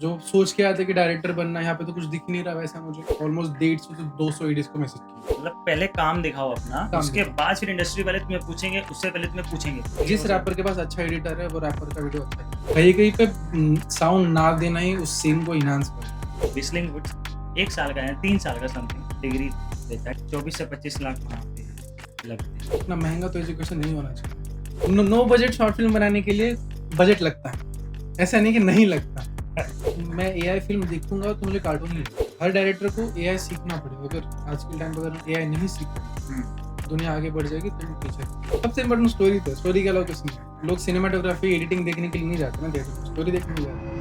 जो सोच के आते कि डायरेक्टर बनना है, यहाँ पे तो कुछ दिख नहीं रहा वैसा मुझे। ऑलमोस्ट 150 से 200 एडीज को मैसेज किया। मतलब पहले काम दिखाओ अपना, काम उसके दिखाओ। बाद फिर इंडस्ट्री वाले तुम्हें पूछेंगे, उससे पहले तुम्हें पूछेंगे। जिस रैपर के पास अच्छा एडिटर है वो रैपर का वीडियो अच्छा है। कहीं-कहीं पे साउंड ना देना ही उस सीन को एनहांस करता है। व्हिstling वुड्स 1 साल का है, 3 साल का समथिंग डिग्री देता है। 24 से 25 लाख वहाँ पे लगते हैं। इतना महँगा तो एजुकेशन नहीं होना चाहिए। नो बजट शॉर्ट फिल्म बनाने के लिए बजट लगता है। ऐसा नहीं कि नहीं लगता। मैं एआई फ़िल्म देखूँगा तो मुझे कार्टून ही लगेगा। हर डायरेक्टर को एआई सीखना पड़ेगा। अगर आज के टाइम पे अगर एआई नहीं सीखा, दुनिया आगे बढ़ जाएगी, तुम पीछे। सबसे इम्पोर्टेंट स्टोरी तो है। स्टोरी के अलावा कुछ नहीं। लोग सिनेमेटोग्राफी, एडिटिंग देखने के लिए नहीं जाते ना थिएटर में, स्टोरी देखने के लिए जाते हैं।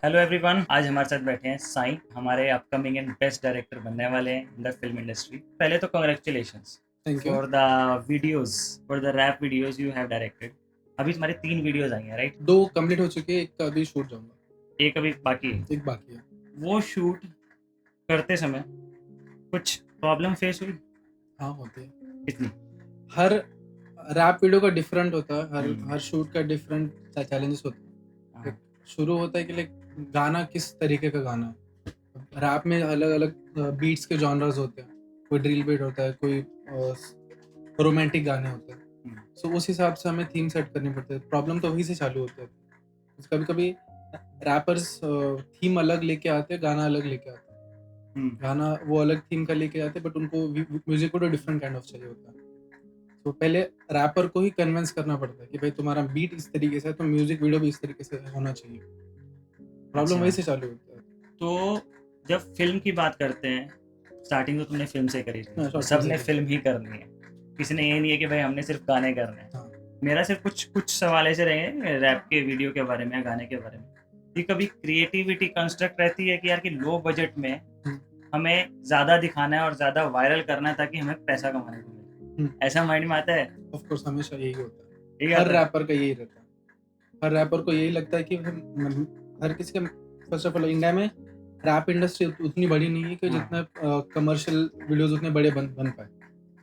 हेलो एवरीवन, आज हमारे साथ बैठे हैं साईं, हमारे अपकमिंग एंड बेस्ट डायरेक्टर बनने वाले हैं इन द फिल्म इंडस्ट्री। पहले तो congratulations thank you. For the videos, for the rap videos you have directed. अभी तुम्हारे 3 वीडियोस आई हैं, राइट? 2 कंप्लीट हो चुके हैं, 1 का अभी शूट जाऊँगा। एक अभी बाकी है। 1 बाकी है। वो शूट करते समय कुछ प्रॉब्लम फेस हुई? हाँ, होती है। कितनी? हर रैप वीडियो का डिफरेंट होता है। हर हम्म। शूट का डिफरेंट चैलेंजेस होते हैं। हाँ। लाइक शुरू होता है कि लाइक गाना किस तरीके का गाना है। रैप में अलग-अलग बीट्स के जॉनर्स होते हैं। कोई ड्रिल बीट होता है, कोई रोमांटिक गाने होते हैं। सो उस हिसाब से हमें थीम सेट करनी पड़ती है। प्रॉब्लम तो वहीं से चालू होता है। कभी-कभी रैपर्स थीम अलग लेके आते हैं, गाना अलग लेके आते हैं। गाना वो अलग थीम का लेके आते हैं, बट उनको म्यूजिक को तो डिफरेंट काइंड ऑफ चाहिए होता है। तो पहले रैपर को ही कन्विंस करना पड़ता है कि भाई तुम्हारा बीट इस तरीके से है, तो म्यूजिक वीडियो भी इस तरीके से होना चाहिए। प्रॉब्लम अच्छा, वहीं से चालू होता है। तो जब फिल्म की बात करते हैं, स्टार्टिंग तो तुमने फिल्म से करी हाँ, थी, शॉर्ट फिल्म से सबने करी। फिल्म ही करनी है। किसी ने ये नहीं है कि भाई हमने सिर्फ गाने करने हैं। हाँ। मेरा सिर्फ कुछ कुछ सवाल ऐसे रहेंगे रैप के वीडियो के बारे में या गाने के बारे में कि कभी क्रिएटिविटी कंस्ट्रक्ट रहती है कि यार कि लो बजट में हुँ, हमें ज़्यादा दिखाना है और ज़्यादा वायरल करना है ताकि हमें पैसा कमाने को मिले। हुँ। ऐसा माइंड में आता है? ऑफ कोर्स हमेशा यही होता है। यही हर आता है? रैपर का यही रहता है। हर रैपर को यही लगता है कि हम हर किसी का फर्स्ट ऑफ ऑल इंडिया में रैप इंडस्ट्री उतनी बड़ी नहीं है कि हाँ। जितना कमर्शियल वीडियोज़ उतने बड़े बन पाएँ।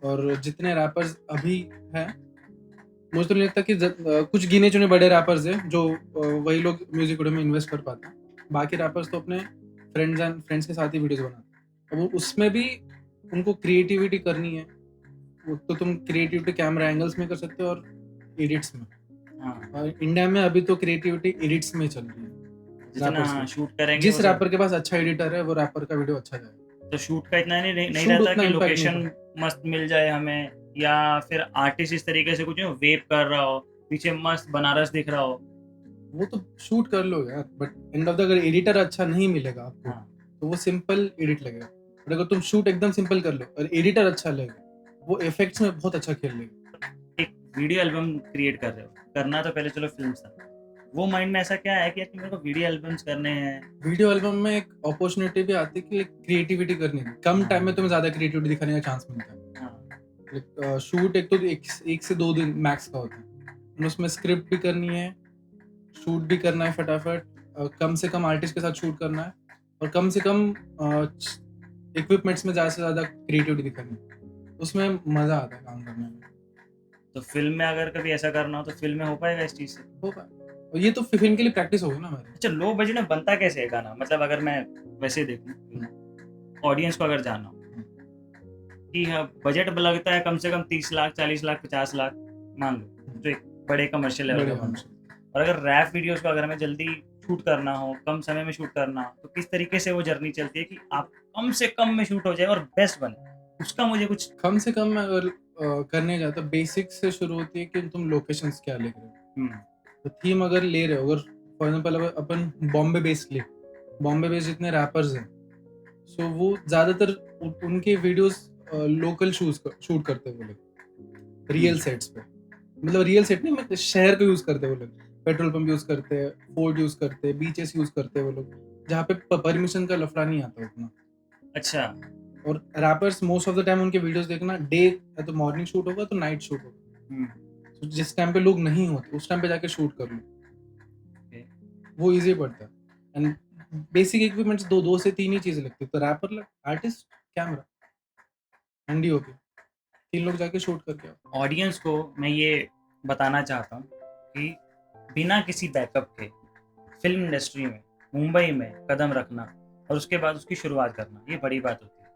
और जितने रैपर्स अभी हैं, मुझे तो नहीं लगता कि कुछ गिने-चुने बड़े रैपर्स हैं जो वही लोग म्यूज़िक वीडियो में इन्वेस्ट कर पाते हैं। बाकी रैपर्स तो अपने फ्रेंड्स के साथ ही वीडियोज़ बनाते हैं। अब वो उसमें भी उनको क्रिएटिविटी करनी है। वो तो तुम क्रिएटिविटी कैमरा एंगल्स में कर सकते हो और एडिट्स में। हाँ, और इंडिया में अभी तो क्रिएटिविटी एडिट्स में चल रही है, रैपर्स जितना की। शूट करेंगे जिस वो सब। रैपर के पास अच्छा एडिटर है, वो रैपर का वीडियो अच्छा जाएगा। तो शूट का इतना नहीं शूट रहता उतना कि इम्पैक्ट नहीं लोकेशन पड़ता। मस्त मिल जाए हमें, या फिर आर्टिस्ट इस तरीके से कुछ वेव कर रहा हो, पीछे मस्त बनारस दिख रहा हो। वो तो शूट कर लो यार, बट एंड ऑफ द अगर एडिटर अच्छा नहीं मिलेगा आपको, हाँ। तो वो सिंपल एडिट लगेगा। बट अगर तुम शूट एकदम सिंपल कर लो और एडिटर अच्छा लगेगा, वो इफेक्ट्स में बहुत अच्छा खेल लेगा। एक वीडियो एल्बम क्रिएट कर रहे हो, करना तो पहले चलो फ़िल्म्स था। वो माइंड में ऐसा क्या है कि यार कि मेरे को वीडियो एल्बम्स करने हैं? वीडियो एल्बम में एक अपॉर्चुनिटी भी आती है कि क्रिएटिविटी करनी है। कम टाइम में तुम्हें ज़्यादा क्रिएटिविटी दिखाने का चांस मिलता है। हाँ। शूट एक तो 1 से 2 दिन मैक्स का होता है। और उसमें स्क्रिप्ट भी करनी है, शूट भी करना है फटाफट, कम से कम आर्टिस्ट के साथ शूट करना है और कम से कम इक्विपमेंट्स में ज़्यादा से ज़्यादा क्रिएटिविटी दिखानी है। उसमें मज़ा आता है काम करने में। तो फ़िल्म में अगर कभी ऐसा करना हो तो फ़िल्म में हो पाएगा इस चीज़ से? होगा। और ये तो फिल्म के लिए प्रैक्टिस होगी ना हमारी। अच्छा, लो बजट में बनता कैसे है गाना? मतलब अगर मैं वैसे देखूँ, हुँ, ऑडियंस को अगर जानना हो हुँ, कि हाँ, बजट लगता है कम से कम 30 लाख, 40 लाख, 50 लाख मान लो, जो हुँ। एक बड़े कमर्शियल लेवल का बड़े हम बनता है। और अगर रैप वीडियोज़ को अगर हमें जल्दी शूट करना हो, कम समय में शूट करना हो, तो किस तरीके से वो जर्नी चलती है कि आप कम से कम में शूट हो जाए और बेस्ट बने? उसका मुझे कुछ। कम से कम अगर करने जाओ तो बेसिक से शुरू होती है कि तुम लोकेशंस क्या ले रहे हो। हुँ, तो थीम अगर ले रहे हो, अगर फॉर एग्जांपल अगर अपन बॉम्बे बेस्ड ले, बॉम्बे बेस्ड जितने रैपर्स हैं, सो वो ज़्यादातर उनके वीडियोस लोकल शूट करते हैं वो लोग, हुँ। रियल सेट्स पे। मतलब रियल सेट नहीं, मतलब शहर को यूज़ करते हैं वो लोग। पेट्रोल पंप यूज़ करते हैं, फोर्ट यूज़ करते हैं, बीचेस यूज़ करते हैं वो लोग, जहाँ पे परमिशन का लफड़ा नहीं आता उतना। अच्छा। और rappers most of the time उनके वीडियोस देखना, डे या तो मॉर्निंग शूट होगा तो नाइट शूट होगा। हुँ, तो जिस टाइम पे लोग नहीं होते उस टाइम पे जाके शूट कर लो, ओके। वो ईज़ी पड़ता है। एंड बेसिक इक्विपमेंट्स 2 से 3 ही चीज़ें लगती है। तो रैपर लग, आर्टिस्ट, कैमरा एंड डीओपी। 3 लोग जाके शूट करके आओ। ऑडियंस को मैं ये बताना चाहता हूँ कि बिना किसी बैकअप के फिल्म इंडस्ट्री में मुंबई में कदम रखना और उसके बाद उसकी शुरुआत करना, ये बड़ी बात होती है।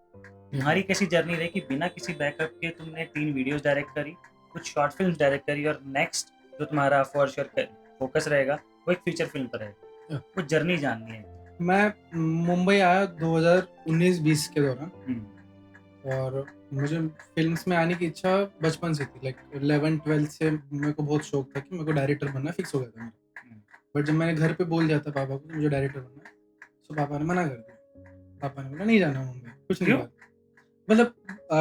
तुम्हारी कैसी जर्नी रही कि बिना किसी बैकअप के तुमने 3 वीडियोस डायरेक्ट करी, कुछ शॉर्ट फिल्म्स डायरेक्ट करी और नेक्स्ट जो तुम्हारा फॉर श्योर फोकस रहेगा वो एक फीचर फिल्म पर रहेगा। वो जर्नी जाननी है। मैं मुंबई आया 2019-20 के दौरान, हम्म, और मुझे फिल्म्स में आने की इच्छा बचपन से थी। लाइक 11-12 से मेरे को बहुत शौक था कि मेरे को डायरेक्टर बनना है, फिक्स हो गया था मेरा। हम्म, बट जब मैंने घर पे बोल दिया था पापा को कि मुझे डायरेक्टर बनना है, तो पापा ने मना कर दिया। पापा ने बोला नहीं जाना मुंबई, कुछ नहीं क्यों? करना। मतलब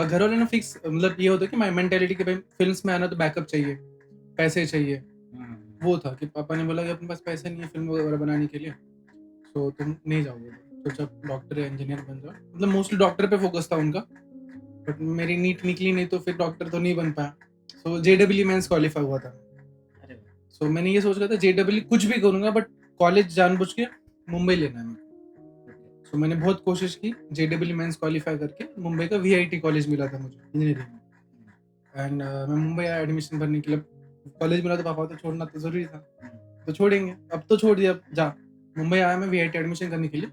घर वाले ने फिक्स, मतलब ये होता है कि माई मेंटेलिटी कि भाई फिल्म्स में आना तो बैकअप चाहिए, पैसे चाहिए। हम्म, वो था कि पापा ने बोला कि अपने पास पैसे नहीं है फिल्म वगैरह बनाने के लिए, तो तुम नहीं जाओगे, तो जब डॉक्टर या इंजीनियर बन जाओ। मतलब मोस्टली डॉक्टर पे फोकस था उनका, बट मेरी नीट निकली नहीं, तो फिर डॉक्टर तो नहीं बन पाया। सो JEE मेंस क्वालिफाई हुआ था। अरे वाह, सो मैंने ये सोच रहा था JEE कुछ भी करूंगा, बट कॉलेज जानबूझ के मुंबई लेना है मुझे। okay, सो मैंने बहुत कोशिश की, JEE मेंस क्वालिफाई करके मुंबई का VIT कॉलेज मिला था मुझे इंजीनियरिंग में। एंड मैं मुंबई आया एडमिशन भरने के लिए। कॉलेज मिला तो पापा तो छोड़ना तो जरूरी था, तो छोड़ेंगे, अब तो छोड़ दिया, जा। मुंबई आया मैं VIT एडमिशन करने के लिए,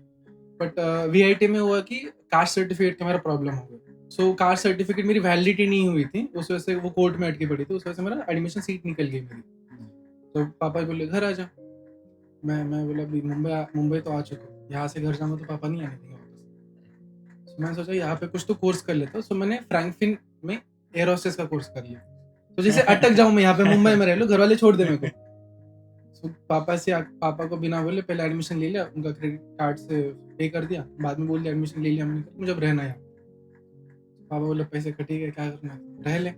बट VIT में हुआ कि कास्ट सर्टिफिकेट का मेरा प्रॉब्लम हो गया। सो कास्ट सर्टिफिकेट मेरी वैलिडिटी नहीं हुई थी, उस वजह से वो कोर्ट में अटकी पड़ी थी, उस वजह से मेरा एडमिशन सीट निकल गई मेरी। तो पापा बोले घर आ जा। मैं बोला अभी मुंबई तो आ चुका हूँ, यहाँ से घर जाऊंगा तो पापा नहीं आने देंगे वापस। So मैंने सोचा यहाँ पे कुछ तो कोर्स कर लेता हूँ। सो मैंने फ्रैंकफिन में एयर होस्टेस का कोर्स कर लिया, तो जैसे अटक जाऊँ मैं यहाँ पे, मुंबई में रह लो, घर वाले छोड़ दे मेरे को। So पापा को बिना बोले पहले एडमिशन ले लिया, उनका क्रेडिट कार्ड से पे कर दिया, बाद में बोल दिया एडमिशन ले लिया हमने, मुझे अब रहना है यहाँ। पापा बोले पैसे कटेगा, क्या करना है रह ले।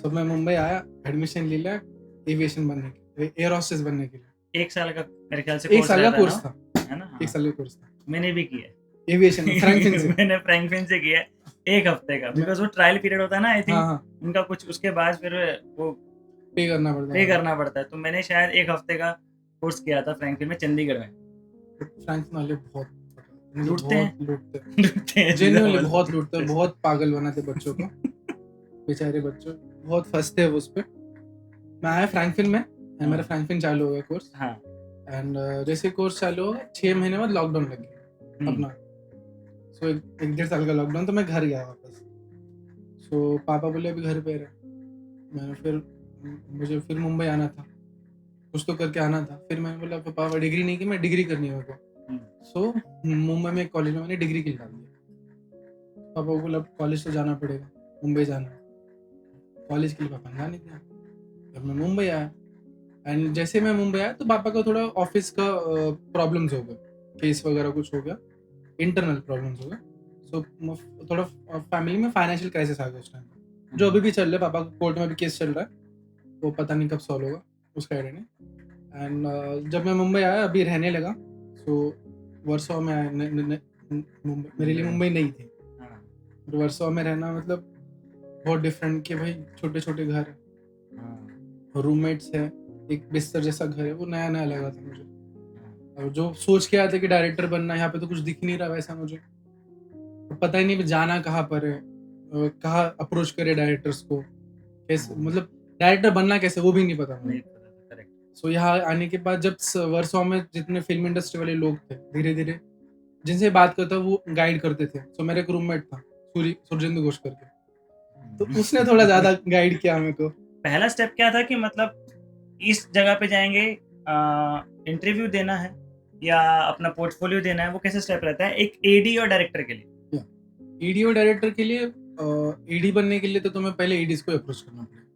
सब मैं मुंबई आया, एडमिशन ले लिया एविएशन बनने के, एयर होस्टेस बनने के लिए। 1 साल का मेरे ख्याल से 1 कोर्स साल का रहता है कोर्स ना, था, है ना? 1 हाँ, साल का कोर्स था मैंने भी किया है। एविएशन में, फ्रैंकफिन से। मैंने फ्रैंकफिन से किया है 1 हफ्ते का, मैं- बिकॉज वो ट्रायल पीरियड होता है ना, आई हाँ थिंक हाँ, उनका कुछ उसके बाद फिर वो पे करना पड़ता पे है। करना पड़ता है। तो मैंने शायद 1 हफ्ते का कोर्स किया था फ्रैंकफिन में, चंडीगढ़ में। फ्रैंकफिन वाले बहुत मुझे लूटते हैं, बहुत लूटते हैं, लूटते हैं, जेन्युइनली सीधा बहुत लूटते हैं, बोल। बहुत पागल बनाते बच्चों को। बेचारे बच्चों बहुत फंसते हैं उस पे। मैं आया फ्रैंकफिन में, and मेरा हाँ, फ्रैंकफिन चालू हो गया कोर्स। हाँ, एंड जैसे कोर्स चालू हो गया, 6 महीने बाद लॉकडाउन लग गया अपना। सो एक 1.5 साल का लॉकडाउन, तो मैं घर गया वापस। सो पापा बोले अभी घर पे रहे। मैंने फिर मुझे फिर मुंबई आना था, कुछ तो करके आना था। फिर मैंने बोला पापा डिग्री नहीं की, मैं डिग्री करनी है मेरे को। सो मुंबई में एक कॉलेज में मैंने डिग्री के लिए डाल दिया। पापा को बोला कॉलेज तो जाना पड़ेगा, मुंबई जाना है। कॉलेज के लिए पापा ने जाने दिया। जब मैं मुंबई आया, एंड जैसे मैं मुंबई आया तो पापा का थोड़ा ऑफिस का प्रॉब्लम्स हो गए, केस वगैरह कुछ हो गया, इंटरनल प्रॉब्लम्स हो गए। सो थोड़ा फैमिली में फाइनेंशियल क्राइसिस आ गया उस टाइम, जो अभी भी चल रहा है। पापा का कोर्ट में भी केस चल रहा है, वो पता नहीं कब सॉल्व होगा, उसका आइडिया नहीं। एंड जब मैं मुंबई आया, अभी रहने लगा, सो वर्सोवा में आया। मुंबई मेरे लिए मुंबई नहीं थी। हाँ, और वर्सोवा में रहना मतलब बहुत डिफरेंट, कि भाई छोटे छोटे घर है, हाँ, रूममेट्स है, एक बिस्तर जैसा घर है, वो नया नया लगा था मुझे। हाँ। और जो सोच के आया था कि डायरेक्टर बनना है, यहाँ पे तो कुछ दिख नहीं रहा वैसा मुझे। और पता ही नहीं जाना कहाँ पर है, कहाँ अप्रोच करे डायरेक्टर्स को, कैसे, मतलब डायरेक्टर बनना कैसे वो भी नहीं पता मुझे। नहीं पता था, करेक्ट। सो यहाँ आने के बाद जब वर्सोवा में जितने फिल्म इंडस्ट्री वाले लोग थे, धीरे धीरे जिनसे बात करता वो गाइड करते थे। सो मेरा एक रूममेट था सुरजिंदु घोष करके, तो उसने थोड़ा ज्यादा गाइड किया मेरे को। पहला स्टेप क्या था कि मतलब इस जगह पे जाएंगे, इंटरव्यू देना है या अपना पोर्टफोलियो देना है, वो कैसे स्टेप रहता है एक एडी और डायरेक्टर के लिए? ईडी और डायरेक्टर के लिए, ईडी बनने के लिए तो तुम्हें पहले ईडीज को अप्रोच करना पड़ेगा,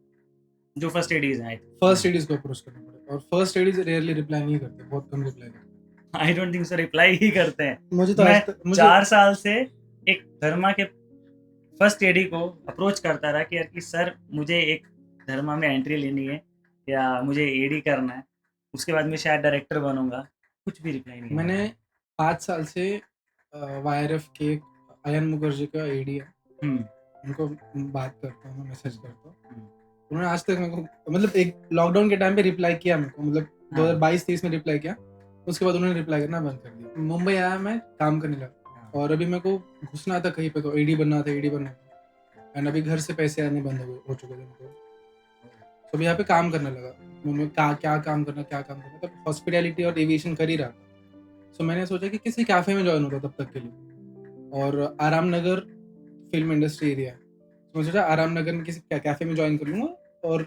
जो फर्स्ट एडीज हैं। फर्स्ट एडीज को अप्रोच करना पड़ेगा। और फर्स्ट एडीज रेयरली रिप्लाई नहीं करते, बहुत कम रिप्लाई करते हैं। I don't think so reply ही करते हैं। मुझे तो मैं आज तक 4 साल से एक धर्मा के फर्स्ट एडी को अप्रोच करता रहा कि यार कि सर मुझे एक धर्मा में एंट्री लेनी है या मुझे एडी करना है, उसके बाद मैं शायद डायरेक्टर बनूंगा। कुछ भी रिप्लाई नहीं मैंने 5 साल से YRF के अयन मुखर्जी का एडी है, उनको बात करता हूँ, मैसेज करता हूँ। उन्होंने आज तक मेरे को, मतलब एक लॉकडाउन के टाइम पे रिप्लाई किया मेरे को, मतलब 2022-23 में रिप्लाई किया, उसके बाद उन्होंने रिप्लाई करना बंद कर दिया। मुंबई आया, मैं काम करने लगा, और अभी मेरे को घुसना था कहीं पे, तो एडी बनना था, एडी बनना था। एंड अभी घर से पैसे आने बंद हो चुके थे उनको। तो मैं यहाँ पे काम करने लगा। मैं क्या काम करना तब हॉस्पिटैलिटी और एविएशन कर ही रहा था। सो मैंने सोचा कि किसी कैफे में ज्वाइन होता तब तक के लिए, और आराम नगर फिल्म इंडस्ट्री एरिया है, तो मैं सोचा आराम नगर में किसी कैफे में ज्वाइन कर लूँगा और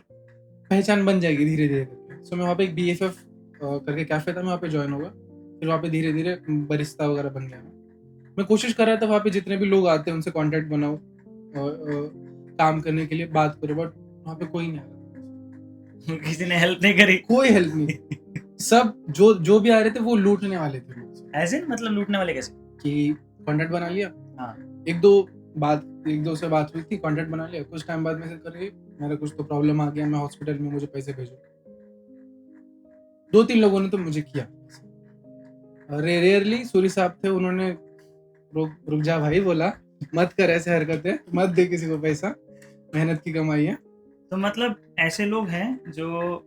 पहचान बन जाएगी धीरे धीरे करके। सो मैं वहाँ पे एक BFF करके कैफे था, मैं वहाँ पे ज्वाइन होगा। फिर वहाँ पे धीरे धीरे बरिस्ता वगैरह बन गया। मैं कोशिश कर रहा था वहाँ पे जितने भी लोग आते हैं उनसे कांटेक्ट बनाओ काम करने के लिए, बात करो, बट वहाँ पे कोई नहीं आ रहा, किसी ने हेल्प नहीं करी। कोई हेल्प नहीं। सब जो भी आ रहे थे वो लूटने वाले थे मुझसे। ऐसे मतलब लूटने वाले कैसे? कि कांटेक्ट बना लिया, हाँ। एक दो से बात हुई थी, कांटेक्ट बना लिया, कुछ टाइम बाद मैसेज कर रही मेरा कुछ तो प्रॉब्लम आ गया, मैं हॉस्पिटल में, मुझे पैसे भेजो। 2-3 लोगों ने तो मुझे किया। रेयरली सूरी साहब थे, उन्होंने रुक जा भाई, बोला मत कर ऐसे हरकतें, मत दे किसी को पैसा, मेहनत की कमाई है। तो मतलब ऐसे लोग हैं जो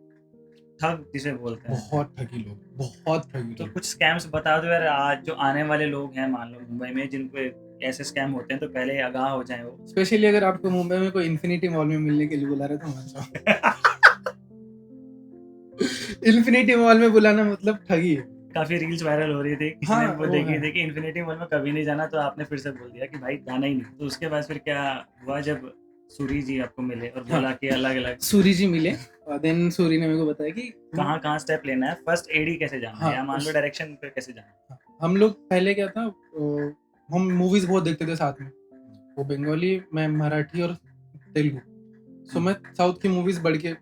ठग जिसे बोलते हैं, बहुत ठगी तो लोग। कुछ स्कैम्स बता दो यार, आज जो आने वाले लोग हैं मान लो मुंबई में जिन पे ऐसे स्कैम होते हैं, तो पहले आगाह हो जाएं वो। स्पेशली अगर आपको मुंबई में कोई इन्फिनिटी मॉल में मिलने के लिए बुला रहे तो मत जाओ। इन्फिनिटी मॉल में बुलाना मतलब ठगी है। काफी रील्स वायरल हो रही थी, किसी हाँ, ने वो वो देखी है। थी कि इन्फिनिटी मॉल में कभी नहीं जाना, तो आपने फिर से बोल दिया कि भाई जाना ही नहीं। तो उसके बाद फिर क्या हुआ जब सूरी जी आपको मिले और बोला हाँ, कि अलग अलग सूरी जी मिले और देन सूरी ने मेरे को बताया कि कहाँ कहाँ स्टेप लेना है, फर्स्ट एडी कैसे जाना है, हाँ, या मान लो डायरेक्शन पे कैसे जाना है। हम लोग पहले क्या था, हम मूवीज बहुत देखते थे साथ में, वो बंगाली, मैं मराठी और तेलुगु। सो मैं साउथ की मूवीज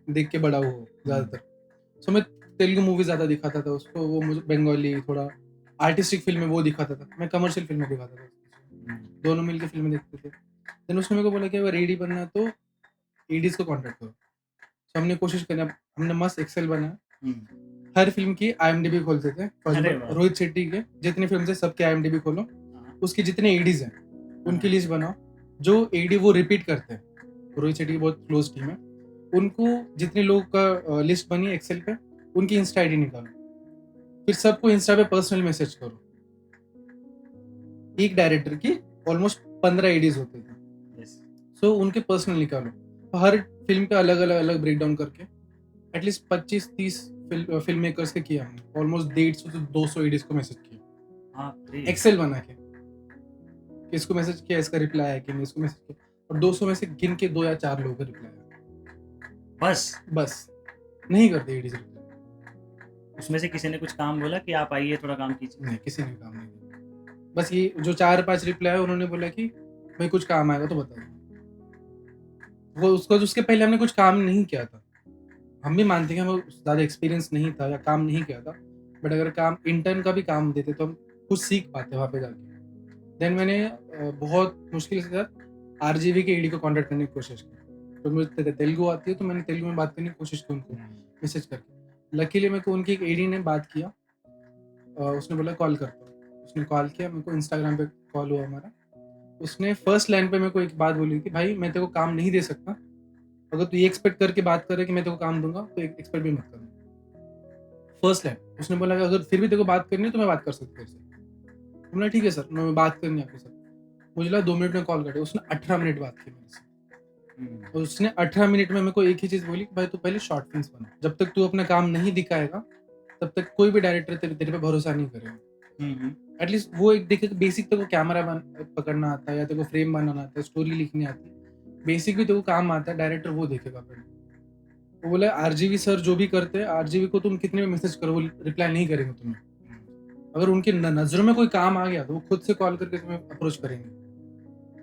देख के बड़ा हुआ हूँ ज्यादातर। सो मैं तेलुगु मूवी ज्यादा दिखाता था उसको, वो मुझे बंगाली थोड़ा आर्टिस्टिक फिल्में वो दिखाता था, मैं कमर्शियल फिल्में दिखाता था, दोनों मिलके फिल्में देखते थे। देन उसने मेरे को बोला कि अगर एडी बनना है तो एडीज को कांटेक्ट करो। सो हमने कोशिश करी, हमने मस्त एक्सेल बनाया, हर फिल्म की IMDb खोलते थे। अरे वाह। रोहित शेट्टी के जितने फिल्म है सबके IMDb खोलो, उसके जितने एडीज हैं उनकी लिस्ट बनाओ, जो एडी वो रिपीट करते हैं, रोहित शेट्टी की बहुत क्लोज टीम है, उनको जितने लोग का लिस्ट बनी एक्सेल पे, उनकी इंस्टा आईडी निकालो, फिर सबको इंस्टा पे पर्सनल मैसेज करो। एक डायरेक्टर की ऑलमोस्ट 15 एडीज होते थे, सो उनके पर्सनल निकालो, तो हर फिल्म पे अलग ब्रेकडाउन करके एटलीस्ट 25-30 फिल्म मेकर्स के किया हमने, ऑलमोस्ट 150 से 200 एडीज को मैसेज किया एक्सेल बना के, कि इसको मैसेज किया, इसका रिप्लाई है कि नहीं, इसको मैसेज किया, और 200 में से गिन के 2 या 4 लोगों का रिप्लाई आया, बस नहीं करते एडीज रिप्लाई। उसमें से किसी ने कुछ काम बोला कि आप आइए थोड़ा काम कीजिए? नहीं, किसी ने काम नहीं किया, बस ये जो 4-5 रिप्लाई है उन्होंने बोला कि भाई कुछ काम आएगा तो बताओ। वो उसको उसके पहले हमने कुछ काम नहीं किया था, हम भी मानते हैं कि हमें ज़्यादा एक्सपीरियंस नहीं था या काम नहीं किया था, बट अगर काम इंटर्न का भी काम देते तो हम कुछ सीख पाते वहाँ पे जाके। देन मैंने बहुत मुश्किल के साथ RGV के एडी को कांटेक्ट करने की कोशिश की, तो मुझे तेलुगु आती है, तो मैंने तेलुगु में बात करने की कोशिश की उनको मैसेज करके। लकीली मेरे को उनकी एक एडी ने बात किया, उसने बोला कॉल करता हूँ, उसने कॉल किया, मेरे को इंस्टाग्राम पे कॉल हुआ हमारा। उसने फर्स्ट लाइन पे मेरे को एक बात बोली कि भाई मैं तेरे को काम नहीं दे सकता, अगर तू ये एक्सपेक्ट करके बात कर रहे कि मैं तेरे को काम दूंगा तो एक्सपेक्ट भी मत करना। फर्स्ट लाइन उसने बोला कि अगर फिर भी तेरे को बात करनी है तो मैं बात कर सकता हूँ। बोला ठीक है सर, मैं बात करनी है आपके साथ। मुझे लगा 2 मिनट में कॉल काटे, उसने 18 मिनट बात की मेरे से, और उसने 18 मिनट में मेरे को एक ही चीज बोली कि भाई तू पहले शॉर्ट फिल्म्स बना, जब तक तू अपना काम नहीं दिखाएगा तब तक कोई भी डायरेक्टर तेरे पे भरोसा नहीं करेगा। एटलीस्ट वो एक देखे बेसिक तेरे को कैमरा पकड़ना आता है, या तेरे को फ्रेम बनाना आता है, स्टोरी लिखनी आती है, बेसिक भी तेरे को काम आता है, डायरेक्टर वो देखेगा पहले। वो बोला RGV सर जो भी करते हैं, RGV को तुम कितने भी मैसेज करो वो रिप्लाई नहीं करेंगे तुम्हें, अगर उनकी नजरों में कोई काम आ गया तो वो खुद से कॉल करके तुम्हें अप्रोच करेंगे।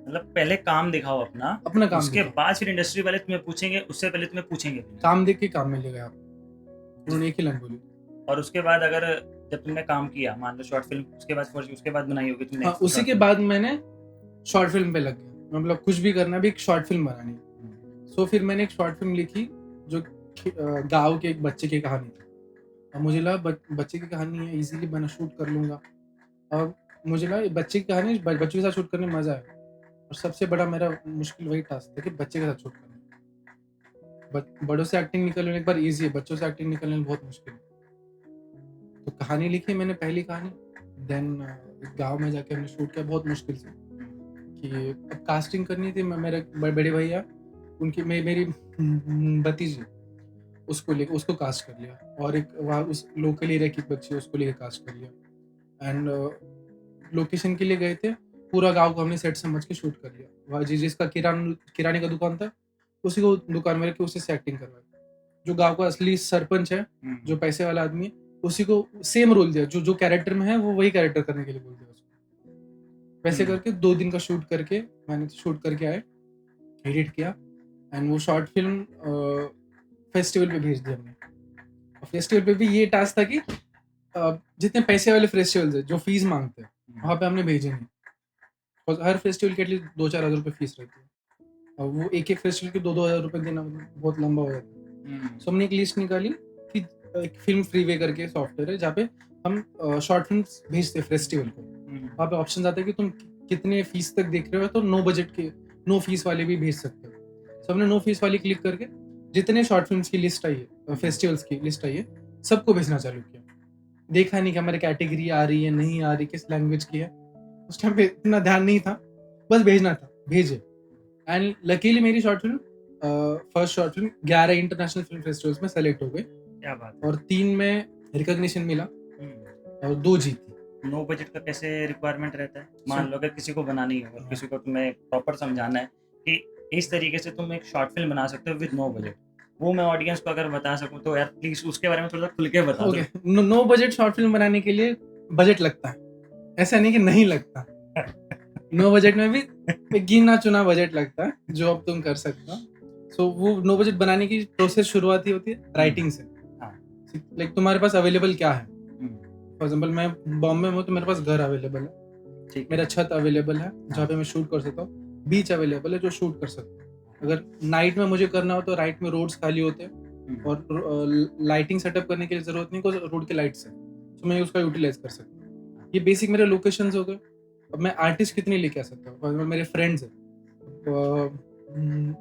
मतलब पहले काम दिखाओ अपना काम उसके दिखाओ। बाद फिर इंडस्ट्री वाले तुम्हें पूछेंगे, उससे पहले तुम्हें पूछेंगे काम देख के काम मिलेगा आपको, उन्होंने एक ही लाइन बोली। और उसके बाद अगर जब तुमने काम किया, मान लो शॉर्ट फिल्म उसके बाद बनाई होगी तुमने, हाँ, उसी के बाद मैंने शॉर्ट फिल्म पे लग गया, मतलब कुछ भी करना भी एक शॉर्ट फिल्म बनानी। सो फिर मैंने एक शॉर्ट फिल्म लिखी जो गाँव के एक बच्चे की कहानी थी। अब मुझे लगा बच्चे की कहानी है, इजीली बना शूट कर लूंगा, और मुझे लगा बच्चे की कहानी बच्चों के साथ शूट करने में मजा आया, और सबसे बड़ा मेरा मुश्किल वही टास्क था कि बच्चे के साथ शूट करना। बड़ों से एक्टिंग निकलने एक बार ईजी है, बच्चों से एक्टिंग निकलने बहुत मुश्किल है। तो कहानी लिखी मैंने, पहली कहानी, देन गांव में जाके हमने शूट किया बहुत मुश्किल से, कि अब कास्टिंग करनी थी। मेरे बड़े भैया उनकी मेरी भतीजी उसको कास्ट कर लिया, और एक वहाँ उस लोकल एरिया की बच्ची है, उसको लेके कास्ट कर लिया। एंड लोकेशन के लिए गए थे, पूरा गाँव को हमने सेट समझ के शूट कर लिया। वहाँ जिसका किराने का दुकान था, उसी को दुकान में रख के उसी से एक्टिंग करवाई। जो गाँव का असली सरपंच है, जो पैसे वाला आदमी है, उसी को सेम रोल दिया, जो कैरेक्टर में है वो वही कैरेक्टर करने के लिए बोल दिया उसको। वैसे करके 2 दिन का शूट करके मैंने शूट करके आए, एडिट किया, एंड वो शॉर्ट फिल्म फेस्टिवल पे भेज दी हमने। और फेस्टिवल पे भी ये टास्क था कि जितने पैसे वाले फेस्टिवल्स है जो फीस मांगते हैं, वहाँ पे हमने भेजे नहीं। और हर फेस्टिवल के एटलीस्ट 2-4 हज़ार रुपये फीस रहती है, और वो एक फेस्टिवल के 2-2 हज़ार रुपये देना मतलब बहुत लंबा हो जाता है। सो हमने एक लिस्ट निकाली कि एक फिल्म फ्रीवे करके सॉफ्टवेयर है, जहाँ पे हम शॉर्ट फिल्म भेजते हैं फेस्टिवल को। वहाँ पे ऑप्शन आता है कि तुम कितने फीस तक देख रहे हो, तो नो फीस वाले भी भेज सकते हो। सो हमने नो फीस वाली क्लिक करके जितने शॉर्ट फिल्म्स की लिस्ट आई है, फेस्टिवल्स की लिस्ट आई है, सबको भेजना चालू किया। देखा नहीं कि हमारी कैटेगरी आ रही है नहीं आ रही, किस लैंग्वेज की है, उस टाइम पे इतना ध्यान नहीं था, बस भेजना था, भेजे। एंड लकीली मेरी short film first short film 11 international film festivals में सेलेक्ट हो गई, क्या बात है। और 3 में रिकॉग्निशन मिला और 2 जीती। नो बजट का कैसे रिक्वायरमेंट रहता है? मान लो अगर किसी को बनानी है और किसी को तुम्हें प्रॉपर समझाना है कि इस तरीके से तुम एक शॉर्ट फिल्म बना सकते हो विद नो बजट, वो मैं ऑडियंस को अगर बता सकूं तो यार प्लीज उसके बारे में थोड़ा सा खुल के बता okay, no budget short film बनाने के लिए बजट लगता है, ऐसा नहीं कि नहीं लगता। नो बजट में भी एक गिना चुना बजट लगता है जो अब तुम कर सकते हो। सो वो नो बजट बनाने की प्रोसेस शुरुआत ही होती है राइटिंग से। लाइक तुम्हारे पास अवेलेबल क्या है। फॉर एग्जांपल मैं बॉम्बे में हूँ तो मेरे पास घर अवेलेबल है, ठीक मेरा छत अवेलेबल है जहाँ पे मैं शूट कर सकता हूँ, बीच अवेलेबल है जो शूट कर सकता हूँ। अगर नाइट में मुझे करना हो तो राइट में रोड्स खाली होते हैं, और लाइटिंग सेटअप करने की जरूरत नहीं, कोई रोड के लाइट्स है, तो मैं उसका यूटिलाइज कर सकता हूँ। ये बेसिक मेरे लोकेशंस हो गए। अब मैं आर्टिस्ट कितने लेके आ सकता हूँ, फॉर एग्जांपल मेरे फ्रेंड्स हैं,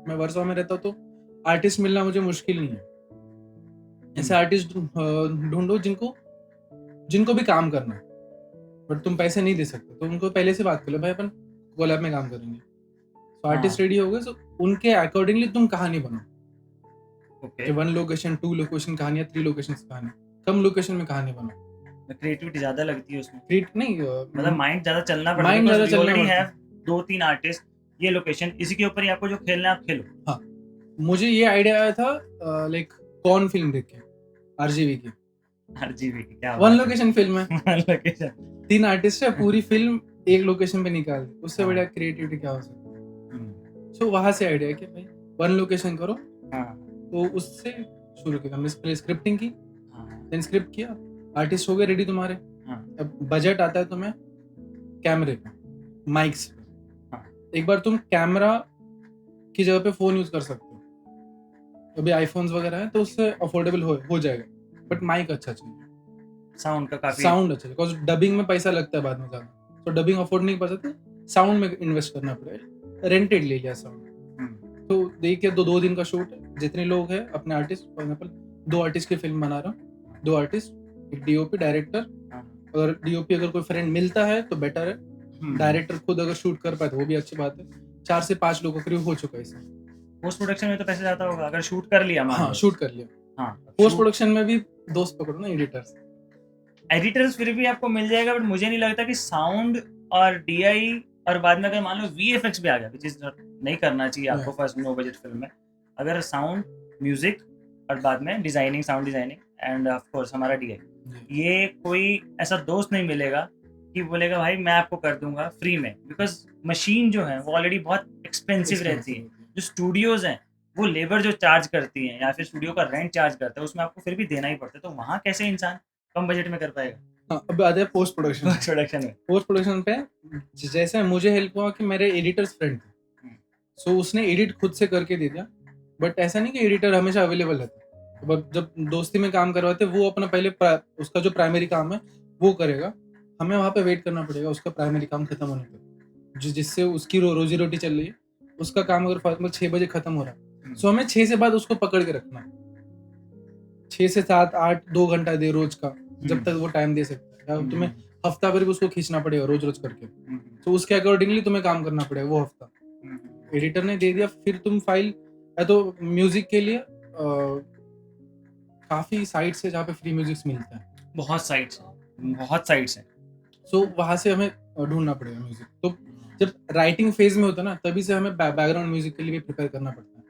मैं वर्सोवा में रहता हूँ तो आर्टिस्ट मिलना मुझे मुश्किल नहीं है। ऐसे आर्टिस्ट ढूंढो जिनको भी काम करना है, बट तुम पैसे नहीं दे सकते, तो उनको पहले से बात कर लो, भाई अपन कोलैब में काम करेंगे। तो आर्टिस्ट रेडी हो गए, तो उनके अकॉर्डिंगली तुम कहानी बनाओ। ओके, 1 लोकेशन 2 लोकेशन कहानी या 3 लोकेशन कहानी, कम लोकेशन में कहानी बनाओ। क्रिएटिविटी ज्यादा लगती है उसमें, क्रिएट नहीं, मतलब माइंड ज्यादा चलना पड़ता है, माइंड ज्यादा चलना ऑलरेडी पड़ता है है। 2-3 आर्टिस्ट, ये लोकेशन, इसी के ऊपर ही आपको जो खेलना है आप खेलो। हाँ, मुझे ये आइडिया आया था लाइक कौन फिल्म देख के, आरजीवी की आरजीवी की क्या 1 लोकेशन फिल्म है, वन लोकेशन, 3 आर्टिस्ट है, पूरी फिल्म एक लोकेशन पे निकाल दी, उससे बढ़िया क्रिएटिविटी क्या हो सकती है। सो वहां से आइडिया कि भाई 1 लोकेशन करो। तो उससे शुरू किया हमने, स्क्रिप्टिंग की, देन स्क्रिप्ट किया, आर्टिस्ट हो गए रेडी तुम्हारे। अब बजट आता है तुम्हें कैमरे पे, माइक्स पे। एक बार तुम कैमरा की जगह पे फोन यूज कर सकते हो, अभी आईफोन्स वगैरह है तो उससे अफोर्डेबल हो जाएगा, बट माइक अच्छा चाहिए, साउंड का काफी साउंड अच्छा, बिकॉज डबिंग में पैसा लगता है बाद में ज्यादा, तो डबिंग अफोर्ड नहीं कर सकते, साउंड में इन्वेस्ट करना पड़ेगा, रेंटेड ले लिया साउंड। तो देखिए 2 दिन का शूट है, जितने लोग हैं अपने आर्टिस्ट, फॉर एग्जांपल 2 आर्टिस्ट की फिल्म बना रहा हूँ, 2 आर्टिस्ट, एक डीओपी डायरेक्टर, अगर डीओपी अगर कोई फ्रेंड मिलता है तो बेटर है, डायरेक्टर खुद अगर शूट कर पाए तो वो भी अच्छी बात है। 4 से 5 लोगों का क्रू हो चुका है इसमें। पोस्ट प्रोडक्शन में तो पैसे जाता होगा अगर शूट कर लिया, मान हाँ लो। शूट कर लिया। हाँ, पोस्ट प्रोडक्शन में भी दोस्त पकड़ो ना, एडिटर्स फिर भी आपको मिल जाएगा, बट मुझे नहीं लगता कि साउंड और डीआई और बाद में अगर मान लो वीएफएक्स भी आ गया, विच इज नहीं करना चाहिए आपको फर्स्ट नो बजट फिल्म में, अगर साउंड, म्यूजिक और बाद में designing, sound designing end of course हमारा डीआई, ये कोई ऐसा दोस्त नहीं मिलेगा कि बोलेगा भाई मैं आपको कर दूंगा फ्री में, बिकॉज मशीन जो है वो ऑलरेडी बहुत एक्सपेंसिव रहती है। जो स्टूडियोज हैं वो लेबर जो चार्ज करती हैं या फिर स्टूडियो का रेंट चार्ज करता है, उसमें आपको फिर भी देना ही पड़ता है, तो वहाँ कैसे इंसान कम बजट में कर पाएगा। हाँ, अब आते हैं पोस्ट प्रोडक्शन में। पोस्ट प्रोडक्शन पे जैसे मुझे हेल्प हुआ कि मेरे एडिटर्स फ्रेंड थे, सो उसने एडिट खुद से करके दे दिया, बट ऐसा नहीं कि एडिटर हमेशा अवेलेबल रहता, तो जब दोस्ती में काम करवाते वो अपना पहले उसका जो प्राइमरी काम है वो करेगा, हमें वहाँ पे वेट करना पड़ेगा उसका प्राइमरी काम खत्म होने तक, जिससे उसकी रोजी रोटी चल रही है। उसका काम अगर फॉर एग्जाम्पल 6 बजे खत्म हो रहा है, सो हमें 6 से बाद उसको पकड़ के रखना है, 6 से 7 8 2 घंटा दे रोज का, जब तक वो टाइम दे सकता है। तुम्हें हफ्ता भर भी उसको खींचना पड़ेगा रोज रोज करके, तो उसके अकॉर्डिंगली तुम्हें काम करना पड़ेगा वो हफ्ता। एडिटर ने दे दिया, फिर तुम फाइल या तो म्यूजिक के लिए काफी साइट्स है जहाँ पे फ्री म्यूजिक मिलता है, बहुत साइट्स हैं। सो वहां से हमें ढूंढना पड़ेगा म्यूजिक। तो जब राइटिंग फेज में होता है ना, तभी से हमें बैकग्राउंड म्यूजिक के लिए भी प्रिपेयर करना पड़ता है।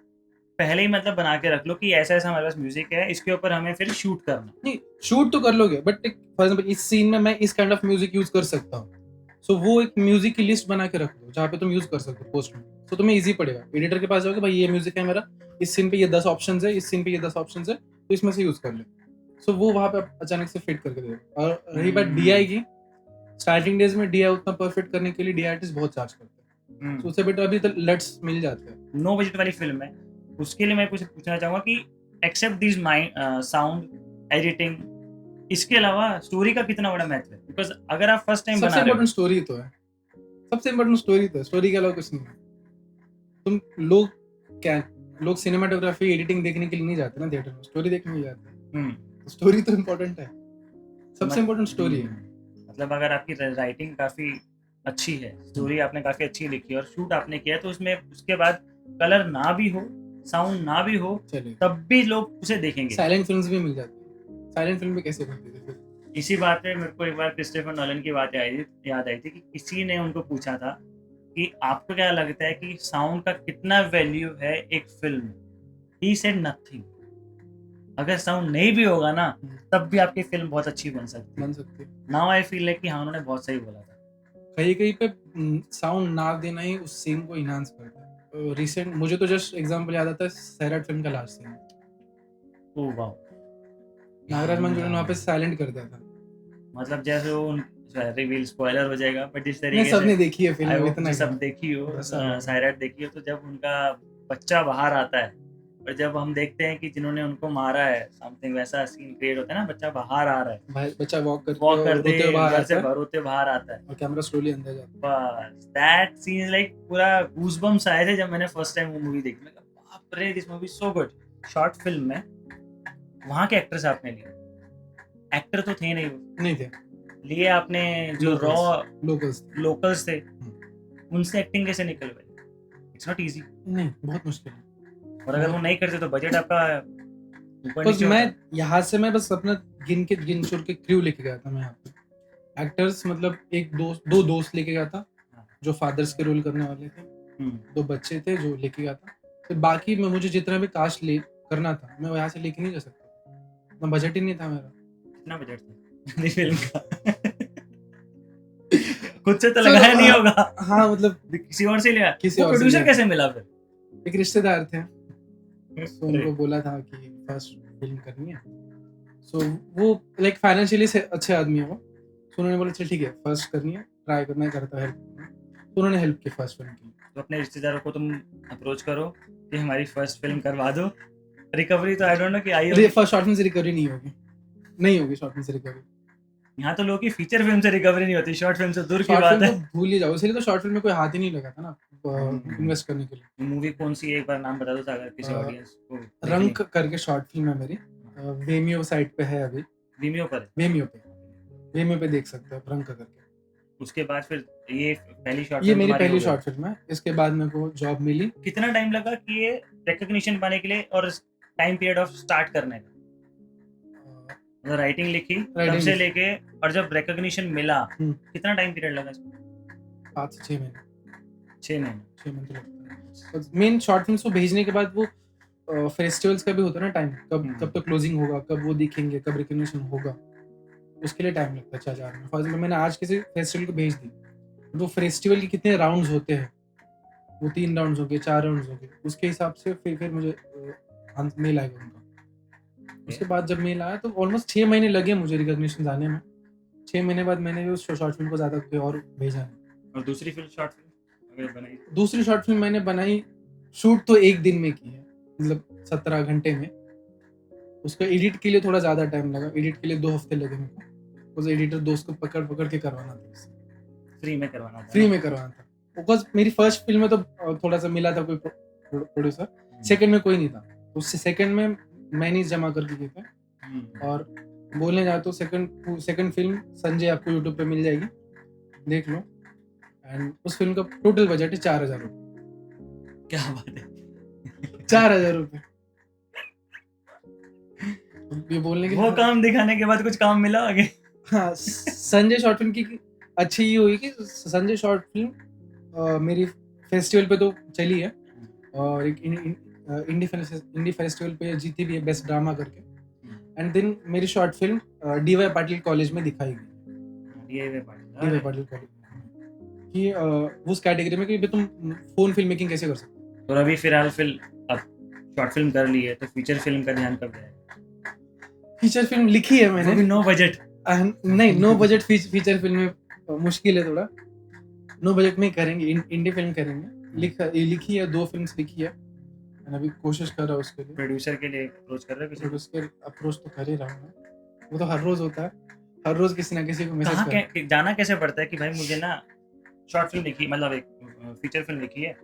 पहले ही मतलब बना के रख लो कि ऐसा ऐसा हमारे पास म्यूजिक है, इसके ऊपर हमें फिर शूट करना। नहीं, शूट तो कर लोगे, बट फॉर एग्जांपल इस सीन में मैं इस काइंड ऑफ म्यूजिक यूज कर सकता हूँ, सो वो एक म्यूजिक की लिस्ट बना के रख दो जहाँ पे तुम यूज कर सकते हो पोस्ट में, तो तुम्हें इजी पड़ेगा। एडिटर के पास जाओगे, भाई ये म्यूजिक है मेरा, इस सीन पे ये 10 ऑप्शंस है, इस सीन पे ये 10 ऑप्शंस है, तो इसमें से यूज कर ले। सो वो वहाँ पे अचानक से फिट करके देगा। और रही बात डीआई की, स्टार्टिंग डेज में डीआई उतना परफेक्ट करने के लिए डीआई आर्टिस्ट बहुत चार्ज करते हैं, तो उससे बेटर अभी तो लट्स मिल जाते हैं। 9 बजट वाली फिल्म है, उसके लिए मैं कुछ पूछना चाहूंगा कि एक्सेप्ट दिस साउंड एडिटिंग, इसके अलावा स्टोरी का कितना बड़ा महत्व है? बिकॉज अगर आप फर्स्ट टाइम सबसे बना रहे इम्पोर्टेंट हो, स्टोरी तो है, सबसे इम्पोर्टेंट स्टोरी तो है, स्टोरी के अलावा कुछ नहीं है। तुम लोग सिनेमाटोग्राफी एडिटिंग देखने के लिए नहीं जाते ना थिएटर में, स्टोरी देखने के लिए जाते हैं। स्टोरी तो इम्पोर्टेंट है, सबसे इम्पोर्टेंट स्टोरी है। मतलब अगर आपकी राइटिंग काफी अच्छी है, स्टोरी आपने काफी अच्छी लिखी है और शूट आपने किया है, तो उसमें उसके बाद कलर ना भी हो, साउंड ना भी हो, चलिए, तब भी लोग उसे देखेंगे। साइलेंट फिल्म्स भी मिल जाती है। साइलेंट फिल्म भी कैसे बनती थी फिर? इसी बात पे मेरे को एक बार क्रिस्टोफर नॉलन की बात याद आई थी कि किसी ने उनको पूछा था कि आपको क्या लगता है कि साउंड का कितना वैल्यू है एक फिल्म में? He said nothing. अगर साउंड नहीं भी होगा ना, तब भी आपकी फिल्म बहुत अच्छी बन सकती है। नाउ आई फील लाइक कि हाँ, उन्होंने बहुत सही बोला था। कहीं कहीं पे साउंड ना देना ही उस सीन को इनहांस करता है। रिसेंट मुझे तो जस्ट एग्जांपल याद आता है सैराट फिल्म का लास्ट सीन, ओह वाह, नागराज मंजूरियन वहाँ पे साइलेंट कर दिया था। मतलब जैसे वो रिवील स्पॉइलर हो जाएगा, बट जिस नहीं, तरीके सबने से देखी है आई फिल्म, होप इतना सब ही। देखी हो, बस, हाँ। सायराट देखी हो, तो जब उनका बच्चा बाहर आता है और जब हम देखते हैं कि जिन्होंने उनको मारा है, समथिंग वैसा सीन क्रिएट होता है ना, बच्चा बाहर आ रहा है, भाई बच्चा वॉक वॉक करते करते हुए बाहर घर से आता है रोते बाहर आता है, और कैमरा स्लोली अंदर जाता है। बस दैट सीन लाइक पूरा गूज़बम्स आए थे जब मैंने फर्स्ट टाइम वो मूवी देखी। मैं कहा बाप रे, this movie so good. Short film में वहाँ के एक्टर्स आपने लिए, एक्टर तो थे नहीं वो, नहीं थे, लिए आपने जो रॉ लोकल्स थे, उनसे एक्टिंग कैसे निकल गई? It's not easy. नहीं, बहुत मुश्किल है। और अगर वो नहीं करते तो बजट आपका ऊपर बस नीचे मैं होता। यहाँ से मैं बस अपना गिन चुन के क्रू लेके गया था मैं यहाँ पे। एक्टर्स मतलब दो दोस्त लेके गया था जो फादर्स के रोल करने वाले थे, 2 बच्चे थे जो लेके गया था। फिर बाकी में मुझे जितना भी कास्ट ले करना था मैं यहाँ से लेके नहीं जा सकता, ना बजट ही नहीं था मेरा। कितना बजट था फिल्म का? खुद से तो लगाया नहीं होगा। हाँ, मतलब किसी और से लिया। किसी वो और से प्रोड्यूसर लिया। कैसे मिला फिर? एक रिश्तेदार थे, तो उनको बोला था कि फर्स्ट फिल्म करनी है, सो वो लाइक फाइनेंशियली से अच्छे आदमी है वो, सो उन्होंने बोला चल ठीक है फर्स्ट करनी है, ट्राई करना है, करता है हेल्प, तो उन्होंने हेल्प की फर्स्ट फिल्म की। तो अपने रिश्तेदारों को तुम अप्रोच करो कि हमारी फर्स्ट फिल्म करवा दो, रिकवरी तो आई डोंट नो कि आई होगी। फर्स्ट शॉर्ट फिल्म से रिकवरी नहीं होगी शॉर्ट फिल्म से रिकवरी। यहाँ तो लोगों की फीचर फिल्म से रिकवरी नहीं होती, शॉर्ट फिल्म से दूर की शॉर्ट बात फिल्म है। तो भूल ही जाओ, इसलिए तो शॉर्ट फिल्म में कोई हाथ ही नहीं लगा था ना इन्वेस्ट करने के लिए। मूवी कौन सी है एक बार नाम बता दो अगर किसी ऑडियंस को। रंक करके शॉर्ट फिल्म है मेरी, वेमियो साइट पे है अभी। वीमियो पर है? वेमियो पे देख सकते हो रंक करके। उसके बाद फिर ये पहली शॉर्ट ये फिल्म मेरी तुम्हारी पहली हो गई। शॉर्ट फिल्म है, इसके बाद मेरे को जॉब मिली। कितना टाइम लगा कि ये रिकॉग्निशन पाने के लिए और टाइम पीरियड ऑफ स्टार्ट करने का? मतलब राइटिंग लिखी तब से लेके और जब रिकॉग्निशन मिला कितना टाइम पीरियड लगा इसको? 5 से 6 महीने। 6 महीने। 6 महीने लगता है। मेन शॉर्ट फिल्म्स को भेजने के बाद वो फेस्टिवल्स का भी होता है ना टाइम, कब तक क्लोजिंग होगा, कब वो दिखेंगे, कब रिकॉग्निशन होगा, उसके लिए टाइम लगता है 4 में। फॉर एग्जांपल मैंने आज किसी फेस्टिवल को भेज दी, वो फेस्टिवल के कितने राउंड्स होते हैं, वो 3 राउंड्स हो गए, 4 राउंड्स हो गए, उसके हिसाब से फिर मुझे मेल आएगा उनका। उसके बाद जब मेल आया तो ऑलमोस्ट 6 महीने लगे मुझे रिकॉग्निशन आने में। 6 महीने बाद मैंने उस शॉर्ट फिल्म को ज़्यादा कोई और भेजा नहीं। और दूसरी फिल्म शॉर्ट फिल्म अगर बनाई? दूसरी शॉर्ट फिल्म मैंने बनाई, शूट तो 1 दिन में की है, मतलब 17 घंटे में। उसको एडिट के लिए थोड़ा ज़्यादा टाइम लगा, एडिट के लिए 2 हफ्ते लगे मेरे को। उस एडिटर दोस्त को पकड़ के करवाना था, फ्री में करवाना था। बिकॉज मेरी फर्स्ट फिल्म में तो थोड़ा सा मिला था कोई प्रोड्यूसर, सेकंड में कोई नहीं था, उससे सेकंड में मैंने जमा करके किए थे। और बोलने जाते हो सेकंड फिल्म संजय आपको यूट्यूब पे मिल जाएगी, देख लो। एंड उस फिल्म का टोटल बजट है 4,000 रुपये। क्या बात है 4,000 रुपये। ये बोलने के वो काम दिखाने के बाद कुछ काम मिला आगे? हाँ, संजय शॉर्ट फिल्म की अच्छी ये हुई कि Sanjay short film Mary festival पे तो चली है, और एक इंडी फेस्टिवल पे जीती भी है बेस्ट ड्रामा करके। एंड देन मेरी short film D Y Patil college में दिखाई गई। ये डीवाई पाटिल कॉलेज कि उस कैटेगरी में कि भाई तुम फोन फिल्म मेकिंग कैसे कर सकते हो। और अभी फिलहाल अब शॉर्ट फिल्म कर ली है तो फीचर फिल्म का ध्यान कब जाएगा? फीचर फिल्म लिखी है वो मैंने। भी नो बजट? नहीं, नो बजट फीचर फिल्म में मुश्किल है थोड़ा। नो बजट में ही करेंगे, इंडी फिल्म करेंगे। लिखी है, 2 फिल्म्स लिखी है। मैं अभी कोशिश कर रहा हूँ उसके लिए। प्रोड्यूसर के लिए अप्रोच कर रहे हो किसी को? प्रोड्यूसर अप्रोच तो कर ही रहा हूँ, वो तो हर रोज होता है, हर रोज किसी ना किसी को मैसेज कर। जाना कैसे पड़ता है कि भाई मुझे ना शॉर्ट फिल्म लिखी, मतलब एक फीचर फिल्म लिखी है,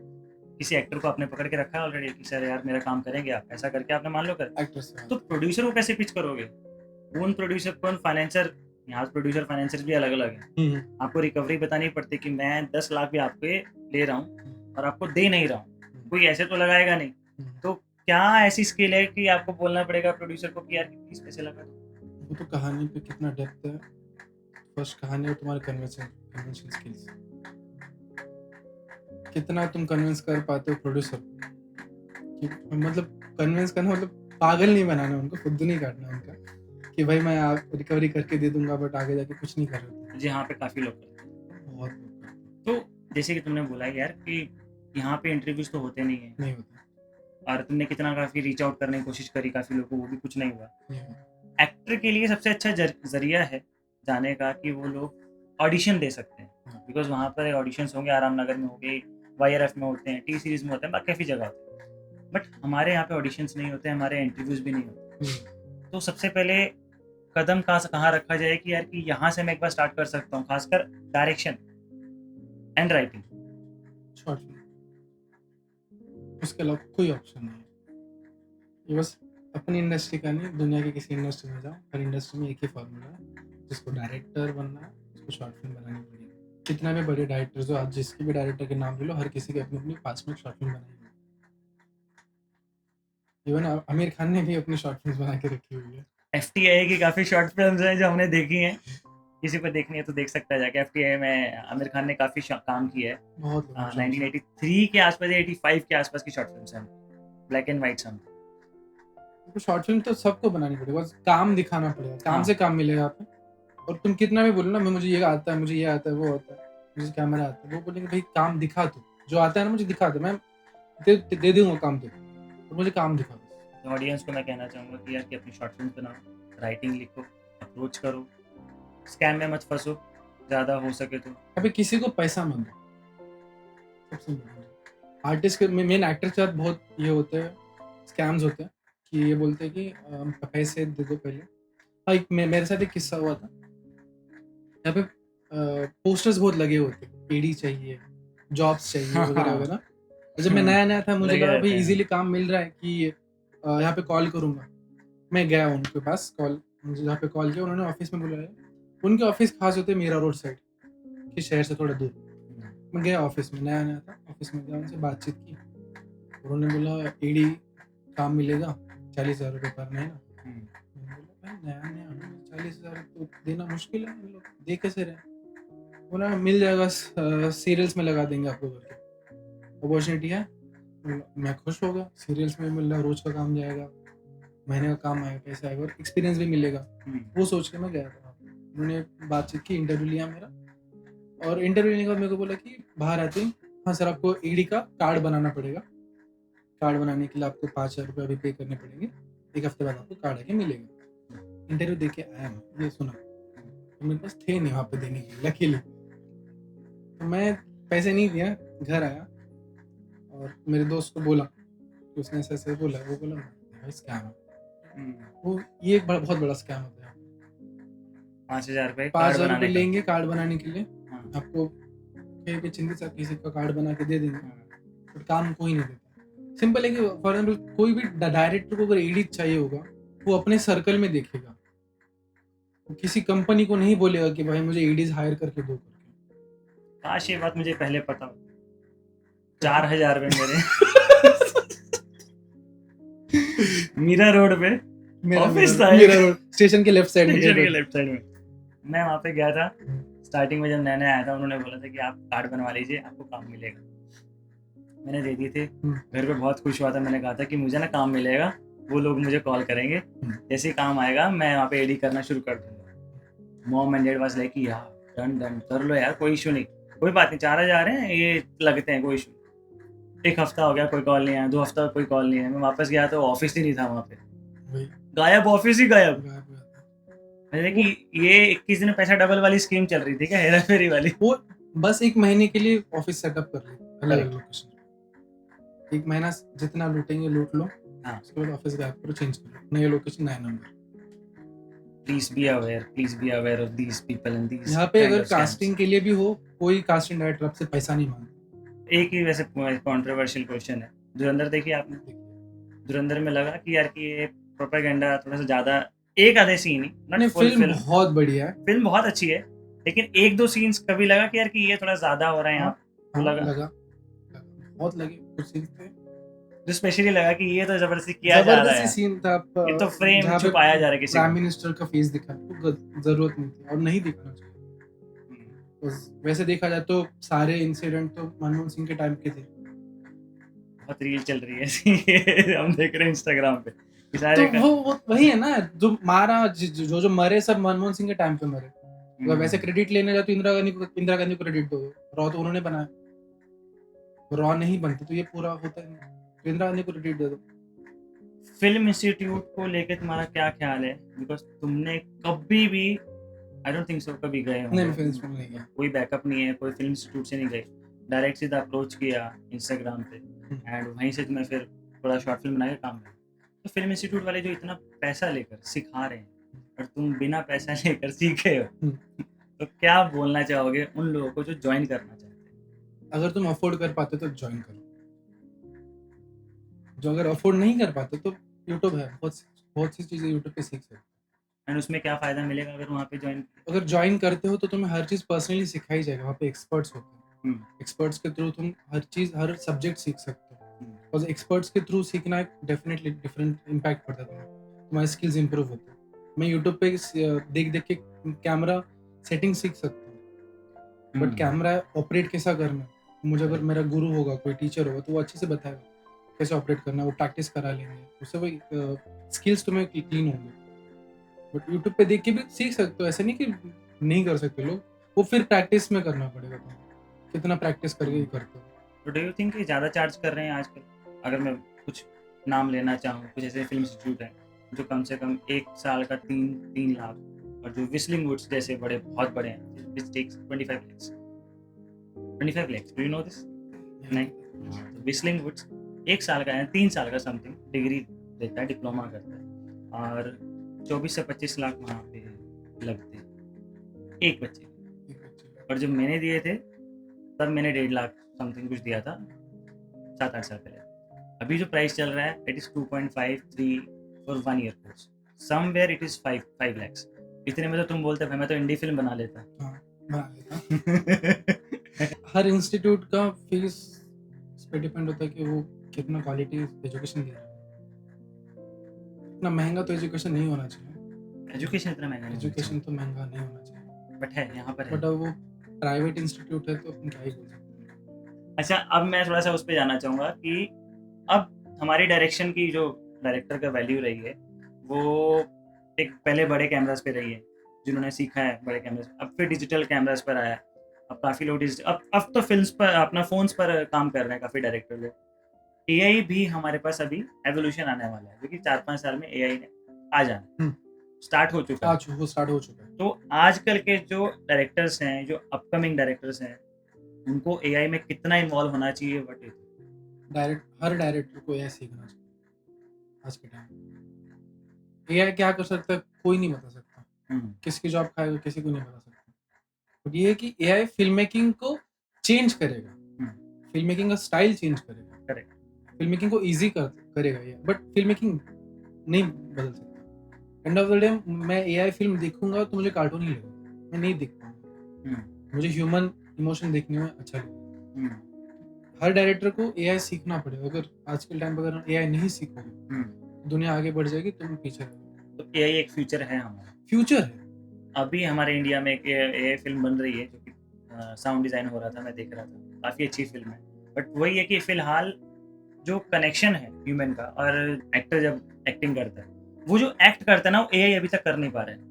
किसी एक्टर को आपने पकड़ के रखा है ऑलरेडी कि सर यार मेरा काम करेंगे आप, ऐसा करके आपने मान लो कर, एक्टर से तो प्रोड्यूसर को कैसे पिच करोगे? कौन प्रोड्यूसर कौन फाइनेंसर? यहाँ प्रोड्यूसर फाइनेंसर भी अलग अलग है। आपको रिकवरी बतानी पड़ती कि मैं 10 लाख भी आपके ले रहा हूँ और आपको दे नहीं रहा हूँ, कोई ऐसे तो लगाएगा नहीं। तो क्या ऐसी स्किल है कि आपको बोलना पड़ेगा प्रोड्यूसर को कि यार किस पैसे लगा दो? वो तो कहानी पे कितना डेप्थ है। फर्स्ट कहानी है तुम्हारे कन्वेंशन स्किल्स, कितना तुम कन्विंस कर पाते हो प्रोड्यूसर कि मतलब कन्विंस करना मतलब पागल नहीं बनाना उनको, खुद नहीं काटना उनका कि भाई मैं रिकवरी करके दे दूंगा, बट आगे जाके कुछ नहीं कर रहे। जी यहाँ पे काफी लोग करते हैं। बहुत लोग करते हैं। तो जैसे कि तुमने बोला यार कि यहाँ पे इंटरव्यूज तो होते नहीं है, नहीं होता। और तुमने कितना काफी रीच आउट करने की कोशिश करी काफी लोगों को, वो भी कुछ नहीं हुआ। नहीं होता। एक्टर के लिए सबसे अच्छा जरिया है जाने का कि वो लोग ऑडिशन दे सकते हैं, बिकॉज वहाँ पर ऑडिशंस होंगे, आराम नगर में होंगे, YRF में होते हैं, टी सीरीज में होते हैं, काफ़ी जगह होते हैं। बट हमारे यहाँ पे ऑडिशंस नहीं होते, हमारे इंटरव्यूज भी नहीं होते। तो सबसे पहले कदम कहाँ रखा जाए कि यार कि यहाँ से मैं एक बार स्टार्ट कर सकता हूँ, खासकर direction and writing? Short film, उसके अलावा कोई ऑप्शन नहीं है। ये बस अपनी इंडस्ट्री का नहीं, दुनिया की किसी इंडस्ट्री में जाओ, हर इंडस्ट्री में एक ही फॉर्मूला है, जिसको डायरेक्टर बनना है उसको शॉर्ट फिल्म बनानी पड़ेगी। कितना भी बड़े डायरेक्टर हो, आज जिसके भी डायरेक्टर के नाम ले लो, हर किसी की अपनी अपनी 5 मिनट शॉर्ट फिल्म बनाई है। इवन आमिर खान ने भी अपनी शॉर्ट फिल्म बना के रखी हुई है। FTI की काफ़ी शॉर्ट फिल्म्स हैं जो हमने देखी हैं, किसी को देखनी है तो देख सकता है जाके। FTI में आमिर खान ने काफ़ी काम किया है। बहुत 1983 के आसपास या 85 के आसपास की शॉर्ट फिल्म्स हैं, ब्लैक एंड वाइट सब। शॉर्ट फिल्म तो सबको बनानी पड़ेगी, बस काम दिखाना पड़ेगा, काम से काम मिलेगा आपको। और तुम कितना भी बोलो ना मैं मुझे ये आता है, मुझे ये आता है, वो आता है, मुझे कैमरा आता है, वो बोलेंगे भाई काम दिखा तू, जो आता है ना मुझे दिखा दे, मैं दे दूंगा काम दे, तो मुझे काम दिखा दो। ऑडियंस को मैं कहना चाहूँगा कि यार कि अपनी शॉर्ट फिल्म बनाओ, राइटिंग लिखो, अप्रोच करो, स्कैम में मत फंसो ज़्यादा हो सके तो। अभी किसी को पैसा मत दो, सबसे इम्पोर्टेंट। आर्टिस्ट के मेन एक्टर के साथ बहुत ये होते हैं, स्कैम्स होते हैं कि ये बोलते हैं कि पैसे दे दो पहले। हाँ, एक मेरे साथ एक किस्सा हुआ था, यहाँ पे पोस्टर्स बहुत लगे होते हैं, एडी चाहिए, जॉब्स चाहिए वगैरह वगैरह। तो जब मैं नया था मुझे लगा भाई इजीली काम मिल रहा है कि यहाँ पे कॉल करूँगा। मैं गया उनके पास, मुझे जहाँ पे कॉल किया उन्होंने ऑफिस में बुलाया। उनके ऑफिस खास होते मीरा रोड साइड कि शहर से थोड़ा दूर। मैं गया ऑफिस में, नया था, ऑफिस में गया, उनसे बातचीत की। उन्होंने बोला एडी काम मिलेगा 40,000 रुपये पर महीना। नया 40,000 तो देना मुश्किल है, हम लोग दे कैसे रहे। बोला मिल जाएगा, सीरियल्स में लगा देंगे आपको करके, अपॉर्चुनिटी है। मैं खुश हो गया, सीरियल्स में मिल रहा, रोज का काम जाएगा, महीने का काम आएगा, पैसा आएगा और एक्सपीरियंस भी मिलेगा। वो सोच के मैं गया था। उन्होंने बातचीत की, इंटरव्यू लिया मेरा, और इंटरव्यू लेने के बाद मेरे को बोला कि बाहर आते ही हाँ सर आपको ईडी का कार्ड बनाना पड़ेगा, कार्ड बनाने के लिए आपको 5,000 रुपये अभी पे करने पड़ेंगे, 1 हफ्ते बाद आपको कार्ड आके मिलेगा। इंटरव्यू दे के आया मैं, ये सुना तो मेरे पास थे नहीं वहाँ पे देने के लिए, लकीली। तो मैं पैसे नहीं दिया, घर आया और मेरे दोस्त को बोला कि उसने ऐसे ऐसे बोला। वो बोला भाई स्कैम है। वो ये एक बहुत बड़ा स्कैम होता है। 5,000 रुपये 5,000 रुपये लेंगे कार्ड बनाने के लिए, आपको कहीं पे चिंतित सा किसी का कार्ड बना के दे देंगे, बट काम कोई नहीं देता। सिंपल है कि फॉर एग्जाम्पल कोई भी डायरेक्टर को अगर एडिट चाहिए होगा वो अपने सर्कल में देखेगा किसी कंपनी को नहीं बोलेगा कि भाई मुझे एडीज हायर करके दो करके। काश ये बात मुझे पहले पता हो। 4,000 रुपए मेरे मीरा रोड पे मेरा ऑफिस मेरा था मेरा एक। रोड स्टेशन के लेफ्ट साइड में स्टेशन गेट के रोड। लेफ्ट साइड में मैं वहाँ पे गया था। स्टार्टिंग में जब नया नया आया था उन्होंने बोला था कि आप कार्ड बनवा लीजिए आपको काम मिलेगा। मैंने दे दिए थे। घर पे बहुत खुश हुआ था। मैंने कहा था कि मुझे ना काम मिलेगा, वो लोग मुझे कॉल करेंगे, जैसे ही काम आएगा मैं वहाँ पे एडी करना शुरू कर दूंगा। Mom and dad was like यार डन डन कर लो यार, कोई इशू नहीं, कोई बात नहीं, 4,000 हैं ये लगते हैं, कोई इशू। एक हफ्ता हो गया कोई कॉल नहीं आया, 2 हफ्ता कोई कॉल नहीं आया। मैं वापस गया तो ऑफिस ही नहीं था वहाँ पे, वही गायब, ऑफिस ही गायब। गायब हो जाता है। मैंने कि ये 21 दिन में पैसा डबल वाली स्कीम चल रही थी क्या, हेरा फेरी वाली? वो बस 1 महीने के लिए ऑफिस सेटअप कर ली अलग अलग Correct. लोकेशन। 1 महीना जितना लूटेंगे लूट लो, हाँ। उसके बाद ऑफिस गायब करो, चेंज करो, नए लोकेशन नया number. Please be aware of these people and these यहाँ पे अगर कास्टिंग के लिए भी हो, कोई कास्टिंग डायरेक्टर आपसे पैसा नहीं मांगता। एक ही वैसे कंट्रोवर्शियल क्वेश्चन है, धुरंधर देखी आपने? धुरंधर में लगा कि यार कि ये प्रोपेगेंडा थोड़ा सा ज्यादा, एक आधे सीन ही, नहीं, नॉट फुल फिल्म फिल्म, बहुत बढ़िया है। फिल्म बहुत अच्छी है, लेकिन एक दो सीन्स कभी लगा कि यार कि ये थोड़ा ज्यादा हो रहा है यहाँ पे? हाँ, लगा लगा बहुत लगे कुछ सीन थे। जो स्पेशली लगा कि ये तो जबरदस्ती किया जा रहा जबरदस्ती है, सीन था, ये तो फ्रेम जहाँ पे छुपाया जा रहा है किसी प्राइम को। मिनिस्टर का फेस दिखा, तो जरूरत नहीं थी और नहीं दिखाना चाहिए। वैसे देखा जाए तो सारे इंसिडेंट तो मनमोहन सिंह के टाइम के थे। बहुत रील चल रही है ऐसी हम देख रहे हैं इंस्टाग्राम पे कि तो सारे वो वही है ना, जो मारा जो मरे सब मनमोहन सिंह के टाइम पे मरे। अगर वैसे क्रेडिट लेने जाओ तो इंदिरा गांधी को क्रेडिट दो, रॉ तो उन्होंने बनाया, रॉ नहीं बनती तो ये पूरा होता नहीं, तो इंदिरा गांधी को क्रेडिट दे दो। फिल्म इंस्टीट्यूट को लेके तुम्हारा क्या ख्याल है? बिकॉज तुमने कभी भी, आई डोंट थिंक सो, कभी गए नहीं, मैं हो? फिल्म इंस्टीट्यूट नहीं गया। कोई बैकअप नहीं है, कोई फिल्म इंस्टीट्यूट से नहीं गए, डायरेक्ट सीधा अप्रोच किया इंस्टाग्राम पे एंड वहीं से तुम्हें फिर थोड़ा शॉर्ट फिल्म बना के काम किया। तो फिल्म इंस्टीट्यूट वाले जो इतना पैसा लेकर सिखा रहे हैं और तुम बिना पैसा लेकर सीखे हो, तो क्या बोलना चाहोगे उन लोगों को जो ज्वाइन करना चाहते हैं? अगर तुम अफोर्ड कर पाते तो ज्वाइन करो, जो अगर अफोर्ड नहीं कर पाते तो यूट्यूब है, बहुत सी चीजें यूट्यूब पे सीख सकते हो। एंड उसमें क्या फ़ायदा मिलेगा अगर वहाँ पे ज्वाइन? अगर ज्वाइन करते हो तो तुम्हें हर चीज पर्सनली सिखाई जाएगा, वहाँ पे एक्सपर्ट्स होते हैं। एक्सपर्ट्स के थ्रू तुम हर सब्जेक्ट सीख सकते हो, और एक्सपर्ट्स के थ्रू सीखना डेफिनेटली डिफरेंट इम्पैक्ट पड़ता है, तुम्हारी स्किल्स इंप्रूव होती है। मैं यूट्यूब पे देख देख के कैमरा सेटिंग सीख सकता हूँ, बट कैमरा ऑपरेट कैसा करना, मुझे अगर मेरा गुरु होगा, कोई टीचर होगा, तो वो अच्छे से बताएगा कैसे ऑपरेट करना, वो प्रैक्टिस करा लेंगे, उससे वही स्किल्स तुम्हें क्लीन होंगे। बट यूट्यूब पे देख के भी सीख सकते हो, ऐसे नहीं कि नहीं कर सकते लोग, वो फिर प्रैक्टिस में करना पड़ेगा, तुम्हें कितना प्रैक्टिस करके ही करते हो। तो डू यू थिंक कि ज़्यादा चार्ज कर रहे हैं आजकल? अगर मैं कुछ नाम लेना चाहूँ, कुछ ऐसे फिल्म इंस्टीट्यूट हैं जो कम से कम 1 साल का 3 लाख, और जो विस्लिंग वुड्स जैसे बड़े बहुत बड़े हैं which takes 25 lakhs, do you know this? नहीं, तो विस्लिंग वुड्स 1 साल का है, 3 साल का समथिंग डिग्री देता है, डिप्लोमा करता है, और 24 से 25 लाख वहाँ पे लगते हैं एक बच्चे के। और जब मैंने दिए थे तब मैंने 1.5 लाख समथिंग कुछ दिया था 7-8 साल पहले। अभी जो प्राइस चल रहा है it is 2.53 for 1 year course, somewhere it is 5 lakhs। इतने में तो तुम बोलते भाई मैं तो इंडी फिल्म बना लेता। हाँ, बना लेता। हर इंस्टीट्यूट का फीस इस पे डिपेंड होता है कि वो कितना क्वालिटी एजुकेशन दे रहा है। इतना महंगा तो एजुकेशन नहीं होना चाहिए, एजुकेशन इतना महंगा नहीं होना एजुकेशन तो महंगा नहीं होना चाहिए, बट है यहाँ पर है। बट अब वो प्राइवेट इंस्टीट्यूट है तो अपन क्या ही बोल सकते हैं। अच्छा, अब मैं थोड़ा सा उस पर जाना चाहूँगा कि अब हमारी डायरेक्शन की जो डायरेक्टर का वैल्यू रही है वो एक पहले बड़े कैमरास पे रही है, जिन्होंने सीखा है बड़े कैमरास, अब फिर डिजिटल कैमरास पर आया। अब काफ़ी लोग अब तो फिल्म्स पर अपना फोन्स पर काम कर रहे हैं काफ़ी डायरेक्टर लोग। एआई भी हमारे पास अभी एवोल्यूशन आने वाला है, क्योंकि 4-5 साल में एआई ने आ जाना स्टार्ट हो चुका है। वो स्टार्ट हो चुका है। तो आजकल के जो डायरेक्टर्स हैं, जो अपकमिंग डायरेक्टर्स हैं, उनको एआई में कितना इन्वॉल्व होना चाहिए? व्हाट इज हर डायरेक्टर को एआई सीखना चाहिए आज के टाइम। एआई क्या कर सकता है कोई नहीं बता सकता, किसकी जॉब खाएगा किसी को नहीं बता सकता, बट ये है कि एआई फिल्म मेकिंग को चेंज करेगा, फिल्म मेकिंग का स्टाइल चेंज करेगा, करेक्ट, फिल्म मेकिंग को इजी करेगा ये, बट फिल्म मेकिंग नहीं बदल सकता। एंड ऑफ द डे मैं एआई फिल्म देखूंगा तो मुझे कार्टून ही लगेगा, मैं नहीं देख पाऊंगा। हम्म, मुझे ह्यूमन इमोशन देखने में अच्छा लगेगा। हम्म, हर डायरेक्टर को एआई सीखना पड़ेगा। अगर आज के टाइम पे अगर एआई नहीं सीखोगे, हम्म। दुनिया आगे बढ़ जाएगी, तुम पीछे रह जाओगे। तो एआई एक फ्यूचर है हमारा। फ्यूचर है। अभी हमारे इंडिया में एक एआई फिल्म बन रही है जो कि साउंड डिजाइन हो रहा था, मैं देख रहा था, काफी अच्छी फिल्म है। बट वही है कि फिलहाल जो कनेक्शन है ह्यूमन का और एक्टर जब एक्टिंग करता है, वो जो एक्ट करता है ना, वो एआई अभी तक कर नहीं पा रहा है।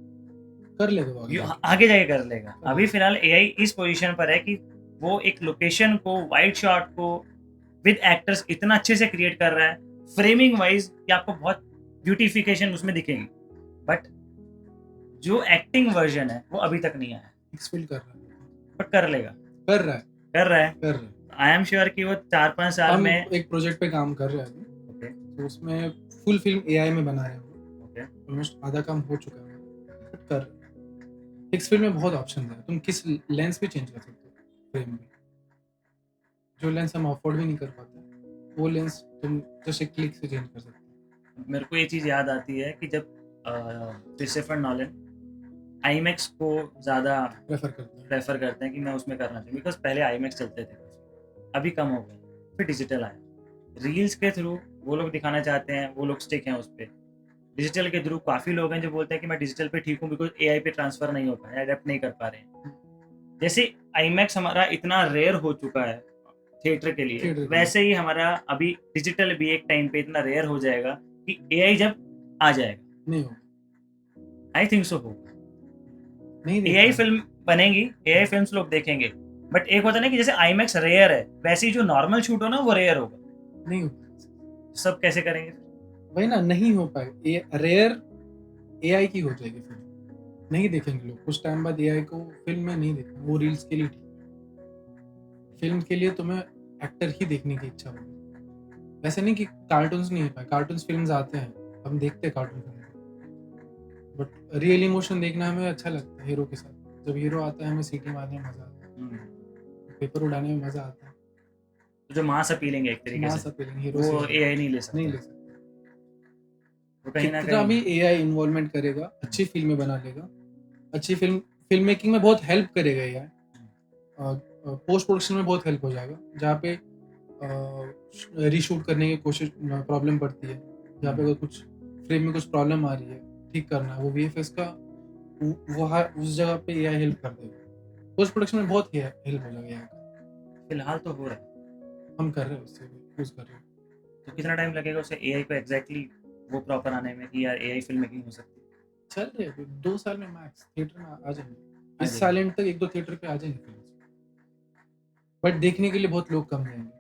कर लेगा वो आगे ये जाके। आगे जाके कर लेगा। कर अभी लेगा। फिलहाल एआई इस पोजीशन पर है कि वो एक लोकेशन को, वाइड शॉट को विद एक्टर्स इतना अच्छे से क्रिएट कर रहा है, फ्रेमिंग वाइज, कि आपको बहुत ब्यूटिफिकेशन उसमें दिखेगी। बट जो एक्टिंग वर्जन है वो अभी तक नहीं आया, एक्सपेल कर रहा है। बट कर लेगा, कर रहा है। कर रहा है। कर रहा है। आई एम श्योर कि वो 4-5 साल हम में। एक प्रोजेक्ट पे काम कर रहे हैं अभी, ओके, तो उसमें फुल फिल्म एआई में बना रहे हैं। ओके, ऑलमोस्ट आधा काम हो चुका है, बट कर रहे हैं। फिक्स फिल्म में बहुत ऑप्शन है, तुम किस लेंस भी चेंज कर सकते हो फ्रेम में। जो लेंस हम अफोर्ड भी नहीं कर पाते, वो लेंस तुम जस्ट एक क्लिक से चेंज कर सकते हो। मेरे को ये चीज़ याद आती है कि जब क्रिस्टोफर नॉलन आईमैक्स को ज़्यादा प्रेफर करते हैं। प्रेफर करते हैं कि मैं उसमें करना चाहिए, बिकॉज पहले आईमैक्स चलते थे, अभी कम हो गए, फिर डिजिटल आया। रील्स के थ्रू वो लोग दिखाना चाहते हैं, वो लोग स्टिक हैं उस पर। डिजिटल के थ्रू काफ़ी लोग हैं जो बोलते हैं कि मैं डिजिटल पे ठीक हूँ, बिकॉज एआई पे ट्रांसफर नहीं हो पा रहा है, अडेप्ट नहीं कर पा रहे हैं। जैसे आईमैक्स हमारा इतना रेयर हो चुका है थिएटर के लिए, थिएटर के वैसे ही हमारा अभी डिजिटल भी एक टाइम पे इतना रेयर हो जाएगा कि एआई जब आ जाएगा, नहीं होगा, आई थिंक सो होगा, नहीं देख एआई पाएंगे। फिल्म बनेगी, एआई फिल्म्स लोग देखेंगे। बट एक होता है ना कि जैसे आईमैक्स रेयर है, वैसे ही जो नॉर्मल शूट हो ना वो रेयर होगा। नहीं हो पाएगा। सब कैसे करेंगे? वही ना, नहीं हो पाएगा। रेयर एआई की हो जाएगी फिल्म, नहीं देखेंगे लोग। कुछ टाइम बाद एआई को फिल्म में नहीं देखेंगे, वो रील्स के लिए ठीक है। फिल्म के लिए तुम्हें एक्टर ही देखने की इच्छा होगी। वैसे नहीं कि कार्टून्स नहीं है, कार्टून्स फिल्म्स आते हैं, हम देखते हैं cartoon film, but real emotion देखना हमें अच्छा लगता है हीरो के साथ। जब हीरो आता है, हमें सीटी मारने में मजा आता है, पेपर उड़ाने में मजा आता है। तो जो मास अपीलिंग है एक तरीके मास से, अपीलिंग हीरो वो से एआई नहीं ले नहीं सकता। ले सकते। वो कहीं ना कितना भी कहीं एआई इन्वॉल्वमेंट करेगा, अच्छी फिल्में बना लेगा, अच्छी फिल्म मेकिंग में बहुत हेल्प करेगा एआई। पोस्ट प्रोडक्शन में बहुत हेल्प हो जाएगा, जहाँ पे रीशूट करने की कोशिश प्रॉब्लम पड़ती है, जहाँ पे अगर कुछ फ्रेम में कुछ प्रॉब्लम आ रही है, ठीक करना है, वो वीएफएक्स का वहाँ उस जगह पे एआई हेल्प कर देगा। पोस्ट प्रोडक्शन में बहुत हेल्प हो जाएगा एआई का। फिलहाल तो हो रहा है। हम कर रहे हैं, उससे यूज कर रहे हैं। तो कितना टाइम लगेगा उसे एआई को एग्जैक्टली वो प्रॉपर आने में कि यार एआई फिल्म मेकिंग हो सकती है? चल रहे हैं, 2 साल में मैक्स थिएटर में आ जाएंगे। आ इस साल एंड तक 1-2 थिएटर पे आ जाएंगे फिल्म, बट देखने के लिए बहुत लोग कम रहेंगे।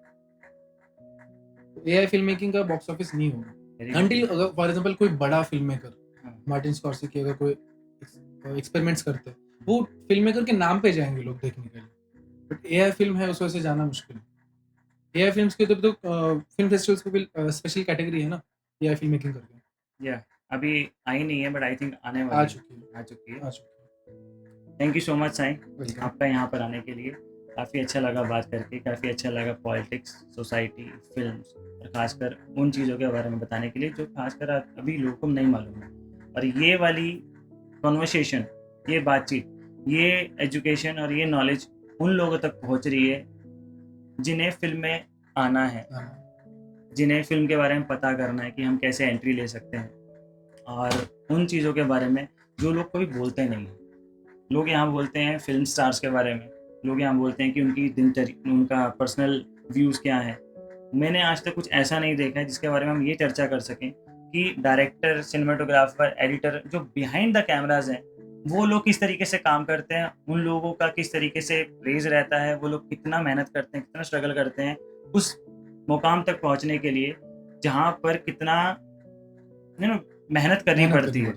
एआई फिल्म मेकिंग का बॉक्स ऑफिस नहीं होगा Very अंटिल, good. अगर फॉर एग्जांपल कोई बड़ा फिल्म मेकर हाँ, मार्टिन स्कॉर्सेज़ी अगर कोई एक्सपेरिमेंट्स करते हैं, वो फिल्म मेकर के नाम पे जाएंगे लोग देखने के लिए। बट एआई फिल्म है, उस वजह से जाना मुश्किल है। एआई फिल्म्स के तो फिल्म फेस्टिवल्स पे भी स्पेशल कैटेगरी है ना, एआई फिल्म मेकिंग करके। या अभी आई नहीं है, बट आई थिंक आने आ वाली है। चुकी है, आ चुकी है। आ चुकी है। Thank you so much Sai, welcome. आपका यहाँ पर आने के लिए। काफ़ी अच्छा लगा बात करके, काफ़ी अच्छा लगा पॉलिटिक्स, सोसाइटी, फिल्म्स और खासकर उन चीज़ों के बारे में बताने के लिए जो खासकर अभी लोगों को नहीं मालूम है। और ये वाली कॉन्वर्सेशन, ये बातचीत, ये एजुकेशन और ये नॉलेज उन लोगों तक पहुँच रही है जिन्हें फिल्म में आना है, जिन्हें फिल्म के बारे में पता करना है कि हम कैसे एंट्री ले सकते हैं, और उन चीज़ों के बारे में जो लोग कभी बोलते नहीं हैं। लोग यहाँ बोलते हैं फिल्म स्टार्स के बारे में, लोग यहाँ बोलते हैं कि उनकी दिनचर्या, उनका पर्सनल व्यूज़ क्या है। मैंने आज तक कुछ ऐसा नहीं देखा है जिसके बारे में हम ये चर्चा कर सकें कि डायरेक्टर, सिनेमाटोग्राफर, एडिटर जो बिहाइंड द कैमराज हैं, वो लोग किस तरीके से काम करते हैं, उन लोगों का किस तरीके से क्रेज रहता है, वो लोग कितना मेहनत करते हैं, कितना स्ट्रगल करते हैं उस मुकाम तक पहुंचने के लिए, जहाँ पर कितना मेहनत करनी पड़ती है।